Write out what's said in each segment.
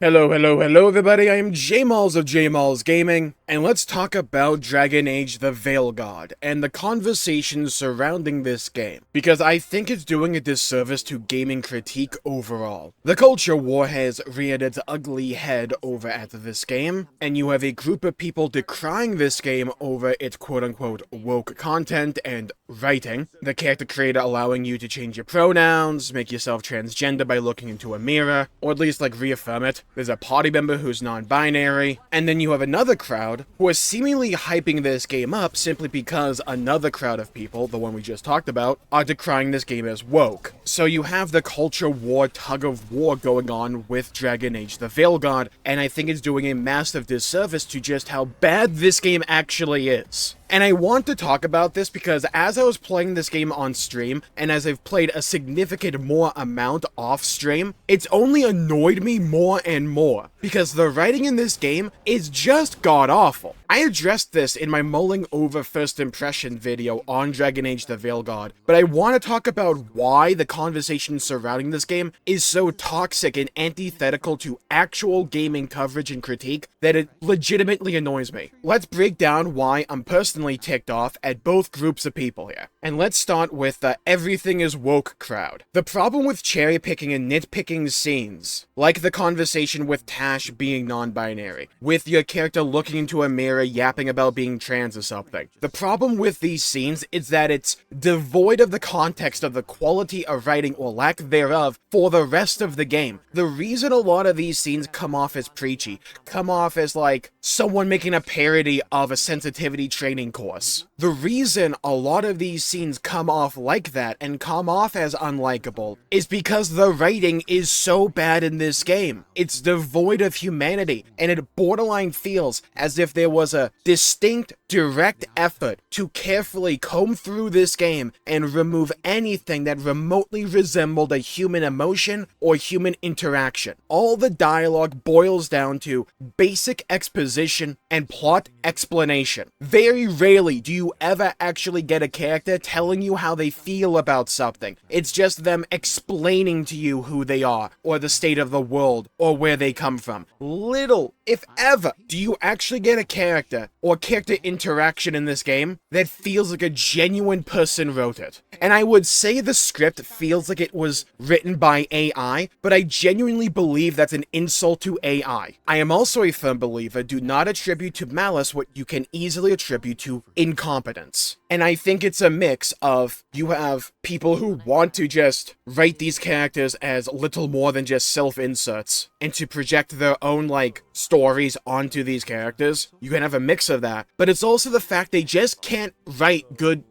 Hello everybody, I am Jmulls of Jmulls Gaming, and let's talk about Dragon Age The Veilguard, and the conversations surrounding this game, because I think it's doing a disservice to gaming critique overall. The culture war has reared its ugly head over at this game, and you have a group of people decrying this game over its quote-unquote woke content and writing, the character creator allowing you to change your pronouns, make yourself transgender by looking into a mirror, or at least reaffirm it. There's a party member who's non-binary, and then you have another crowd who are seemingly hyping this game up simply because another crowd of people, the one we just talked about, are decrying this game as woke. So you have the culture war tug of war going on with Dragon Age The Veilguard, and I think it's doing a massive disservice to just how bad this game actually is. And I want to talk about this because as I was playing this game on stream, and as I've played a significant more amount off stream, it's only annoyed me more and more, because the writing in this game is just god-awful. I addressed this in my mulling over first impression video on Dragon Age The Veilguard, but I want to talk about why the conversation surrounding this game is so toxic and antithetical to actual gaming coverage and critique that it legitimately annoys me. Let's break down why I'm personally ticked off at both groups of people here. And let's start with the everything is woke crowd. The problem with cherry picking and nitpicking scenes, like the conversation with Tash being non-binary, with your character looking into a mirror yapping about being trans or something. The problem with these scenes is that it's devoid of the context of the quality of writing or lack thereof for the rest of the game. The reason a lot of these scenes come off as preachy, come off as like someone making a parody of a sensitivity training course. The reason a lot of these scenes come off like that and come off as unlikable is because the writing is so bad in this game. It's devoid of humanity, and it borderline feels as if there was a distinct, direct effort to carefully comb through this game and remove anything that remotely resembled a human emotion or human interaction. All the dialogue boils down to basic exposition and plot explanation. Very rarely do you ever actually get a character telling you how they feel about something. It's just them explaining to you who they are, or the state of the world, or where they come from. Little, if ever, do you actually get a character or character interaction in this game that feels like a genuine person wrote it. And I would say the script feels like it was written by AI, but I genuinely believe that's an insult to AI. I am also a firm believer, do not attribute to malice what you can easily attribute to incompetence. And I think it's a mix of, you have people who want to just write these characters as little more than just self-inserts, and to project their own, stories onto these characters. You can have a mix of that, but it's also the fact they just can't write good,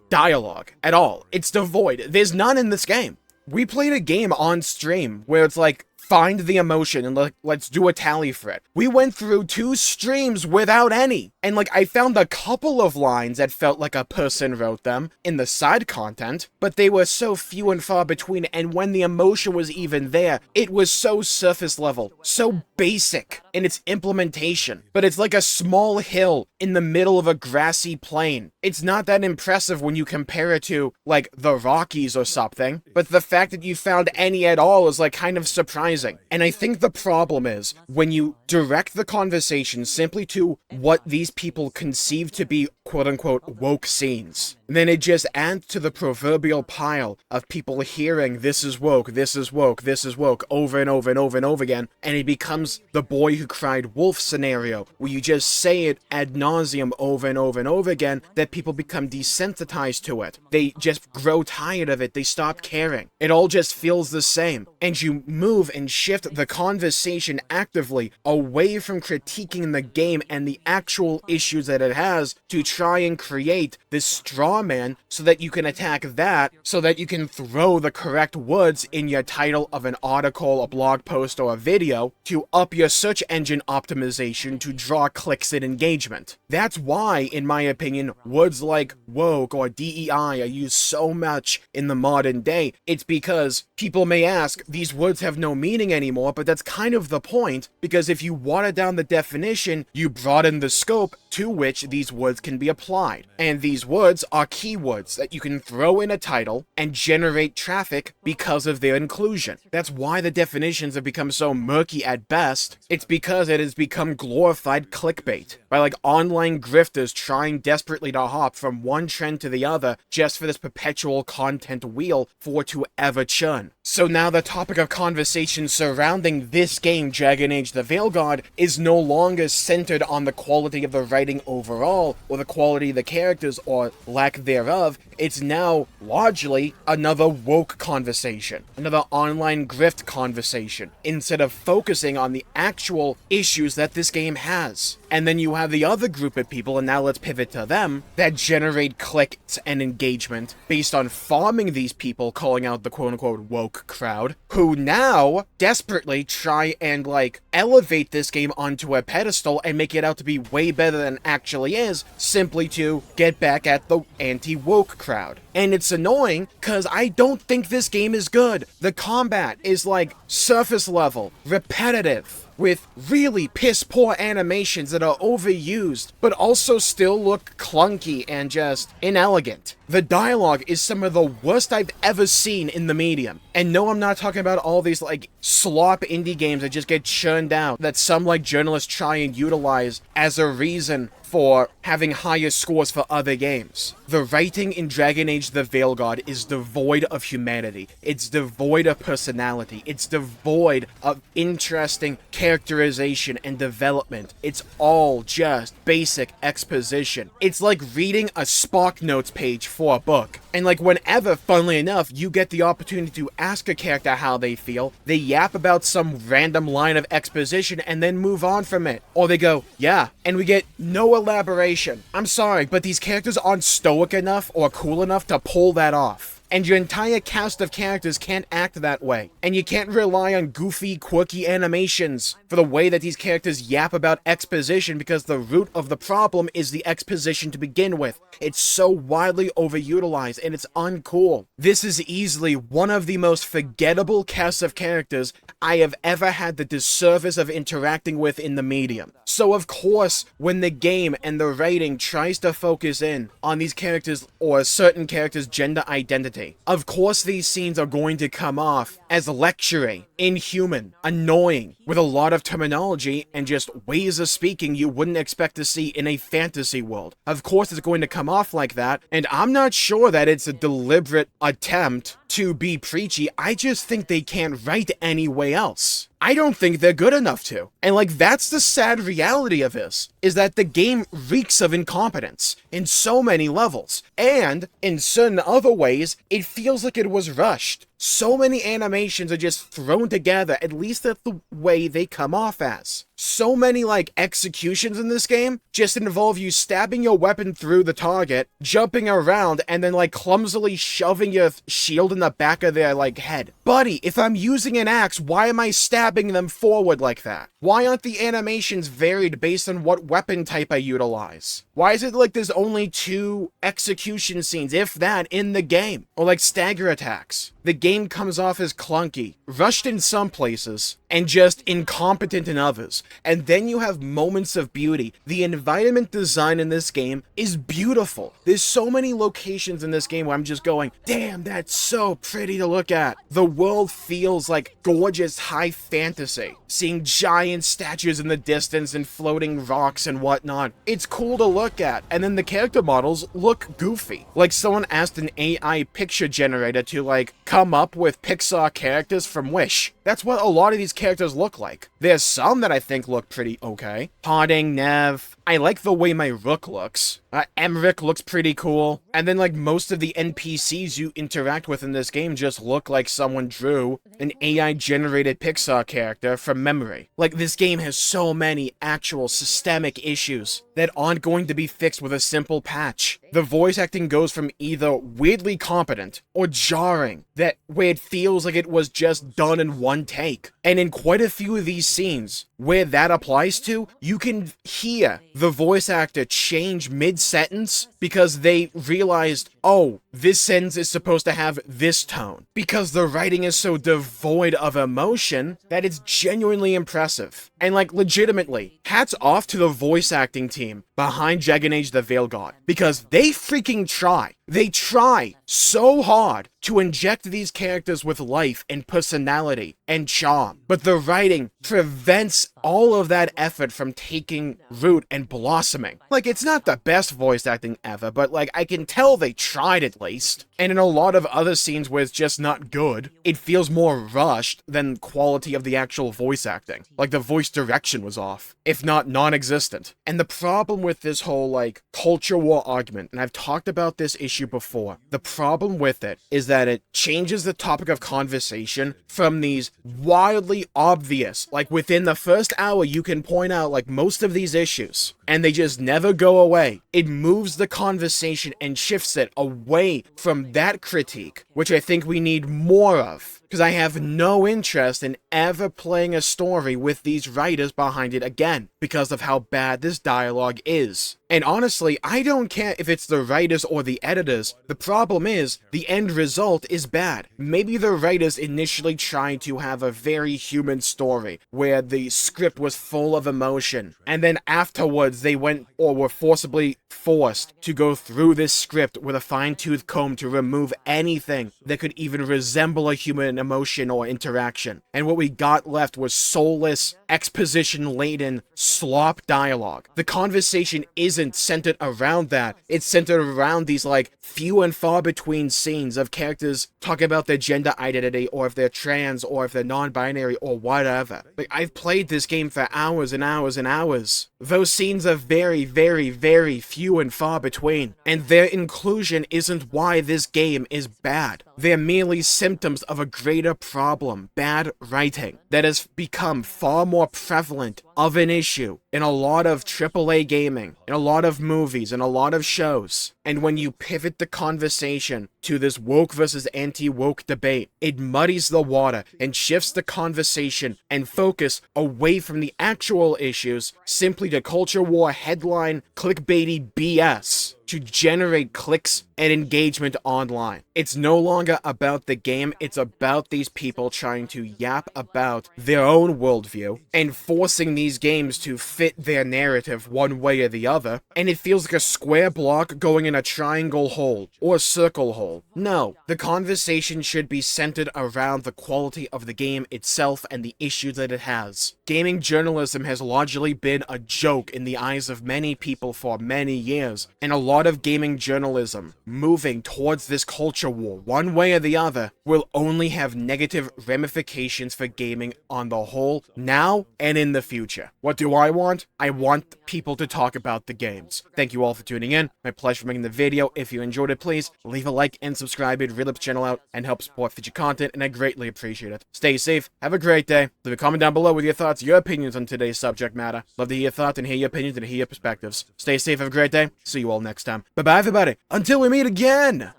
dialogue at all. It's devoid. There's none in this game. We played a game on stream where it's find the emotion and let's do a tally for it. We went through 2 streams without any. And I found a couple of lines that felt like a person wrote them in the side content, but they were so few and far between, and when the emotion was even there, it was so surface level, so basic in its implementation. But it's like a small hill in the middle of a grassy plain. It's not that impressive when you compare it to, the Rockies or something, but the fact that you found any at all is, kind of surprising. And I think the problem is, when you direct the conversation simply to what these people conceive to be quote-unquote woke scenes, then it just adds to the proverbial pile of people hearing this is woke, this is woke, this is woke over and over and over and over again, and it becomes the boy who cried wolf scenario, where you just say it ad nauseum over and over and over again, that people become desensitized to it. They just grow tired of it, they stop caring. It all just feels the same, and you move and shift the conversation actively away from critiquing the game and the actual issues that it has to try and create this straw man so that you can attack that, so that you can throw the correct words in your title of an article, a blog post, or a video to up your search engine optimization to draw clicks and engagement. That's why, in my opinion, words like woke or DEI are used so much in the modern day. It's because people may ask, these words have no meaning anymore, but that's kind of the point, because if you water down the definition, you broaden the scope to which these words can be be applied. And these words are keywords that you can throw in a title and generate traffic because of their inclusion. That's why the definitions have become so murky at best. It's because it has become glorified clickbait by like online grifters trying desperately to hop from one trend to the other just for this perpetual content wheel for it to ever churn. So now the topic of conversation surrounding this game, Dragon Age The Veilguard, is no longer centered on the quality of the writing overall, or the quality of the characters, or lack thereof. It's now largely another woke conversation, another online grift conversation, instead of focusing on the actual issues that this game has. And then you have the other group of people, and now let's pivot to them, that generate clicks and engagement based on farming these people, calling out the quote-unquote woke crowd, who now desperately try and, like, elevate this game onto a pedestal and make it out to be way better than it actually is, simply to get back at the anti-woke crowd. And it's annoying, because I don't think this game is good. The combat is, like, surface level, repetitive, with really piss-poor animations that are overused, but also still look clunky and just inelegant. The dialogue is some of the worst I've ever seen in the medium. And no, I'm not talking about all these, like, slop indie games that just get churned out, that some, like, journalists try and utilize as a reason for having higher scores for other games. The writing in Dragon Age The Veilguard is devoid of humanity. It's devoid of personality. It's devoid of interesting characterization and development. It's all just basic exposition. It's like reading a Spark Notes page for a book. And like whenever, funnily enough, you get the opportunity to ask a character how they feel, they yap about some random line of exposition and then move on from it. Or they go, yeah, and we get no elaboration. I'm sorry, but these characters aren't stoic enough or cool enough to pull that off. And your entire cast of characters can't act that way. And you can't rely on goofy, quirky animations for the way that these characters yap about exposition, because the root of the problem is the exposition to begin with. It's so widely overutilized and it's uncool. This is easily one of the most forgettable casts of characters I have ever had the disservice of interacting with in the medium. So of course, when the game and the writing tries to focus in on these characters or a certain character's gender identity, of course these scenes are going to come off as lecturing, inhuman, annoying, with a lot of terminology and just ways of speaking you wouldn't expect to see in a fantasy world. Of course it's going to come off like that, and I'm not sure that it's a deliberate attempt to be preachy. I just think they can't write any way else. I don't think they're good enough to. And like, that's the sad reality of this, is that the game reeks of incompetence in so many levels. And in certain other ways, it feels like it was rushed. So many animations are just thrown together, at least that's the way they come off as. So many, like, executions in this game just involve you stabbing your weapon through the target, jumping around, and then, like, clumsily shoving your shield in the back of their, like, head. Buddy, if I'm using an axe, why am I stabbing them forward like that? Why aren't the animations varied based on what weapon type I utilize? Why is it like there's only 2 execution scenes, if that, in the game? Or like stagger attacks? The game comes off as clunky, rushed in some places, and just incompetent in others. And then you have moments of beauty. The environment design in this game is beautiful. There's so many locations in this game where I'm just going, damn, that's so pretty to look at. The world feels like gorgeous high fantasy. Seeing giant statues in the distance and floating rocks and whatnot. It's cool to look at. And then the character models look goofy. Like someone asked an AI picture generator to like come up with Pixar characters from Wish. That's what a lot of these characters look like. There's some that I think look pretty okay. Harding, Nev. I like the way my Rook looks. Emmerich looks pretty cool. And then like most of the NPCs you interact with in this game just look like someone drew an AI generated Pixar character from memory. Like this game has so many actual systemic issues that aren't going to be fixed with a simple patch. The voice acting goes from either weirdly competent or jarring, that where it feels like it was just done in one take. And in quite a few of these scenes where that applies to, you can hear the voice actor change mid-sentence because they realized, oh, this sentence is supposed to have this tone. Because the writing is so devoid of emotion that it's genuinely impressive. And like legitimately, hats off to the voice acting team behind Dragon Age The Veilguard, because they freaking try. They try so hard to inject these characters with life and personality and charm, but the writing prevents all of that effort from taking root and blossoming. Like, it's not the best voice acting ever, but like, I can tell they tried at least. And in a lot of other scenes where it's just not good, it feels more rushed than quality of the actual voice acting. Like, the voice direction was off, if not non-existent. And the problem with this whole, like, culture war argument, and I've talked about this issue before, the problem with it is that it changes the topic of conversation from these wildly obvious, like, within the first hour you can point out, like, most of these issues, and they just never go away. It moves the conversation and shifts it away from that critique, which I think we need more of, because I have no interest in ever playing a story with these writers behind it again, because of how bad this dialogue is. And honestly, I don't care if it's the writers or the editors. The problem is, the end result is bad. Maybe the writers initially tried to have a very human story, where the script was full of emotion, and then afterwards they went, or were forcibly forced, to go through this script with a fine-tooth comb to remove anything that could even resemble a human emotion or interaction. And what we got left was soulless, exposition-laden slop dialogue. The conversation isn't centered around that. It's centered around these, like, few and far between scenes of characters talking about their gender identity, or if they're trans, or if they're non-binary, or whatever. Like, I've played this game for hours and hours and hours. Those scenes are very, very, very few and far between, and their inclusion isn't why this game is bad. They're merely symptoms of a greater problem, bad writing, that has become far more prevalent of an issue in a lot of AAA gaming, in a lot of movies, in a lot of shows. And when you pivot the conversation to this woke versus anti-woke debate, it muddies the water and shifts the conversation and focus away from the actual issues simply to culture war headline clickbaity BS to generate clicks and engagement online. It's no longer about the game, it's about these people trying to yap about their own worldview and forcing these games to fit their narrative one way or the other, and it feels like a square block going in a triangle hole or a circle hole. No, the conversation should be centered around the quality of the game itself and the issues that it has. Gaming journalism has largely been a joke in the eyes of many people for many years, and a lot of gaming journalism moving towards this culture war, one way or the other, will only have negative ramifications for gaming on the whole, now and in the future. What do I want? I want people to talk about the games. Thank you all for tuning in. My pleasure for making the video. If you enjoyed it, please leave a like and subscribe. It really helps the channel out and helps support future content, and I greatly appreciate it. Stay safe, have a great day. Leave a comment down below with your thoughts, your opinions on today's subject matter. Love to hear your thoughts and hear your opinions and hear your perspectives. Stay safe, have a great day. See you all next time. Bye-bye, everybody. Until we meet again!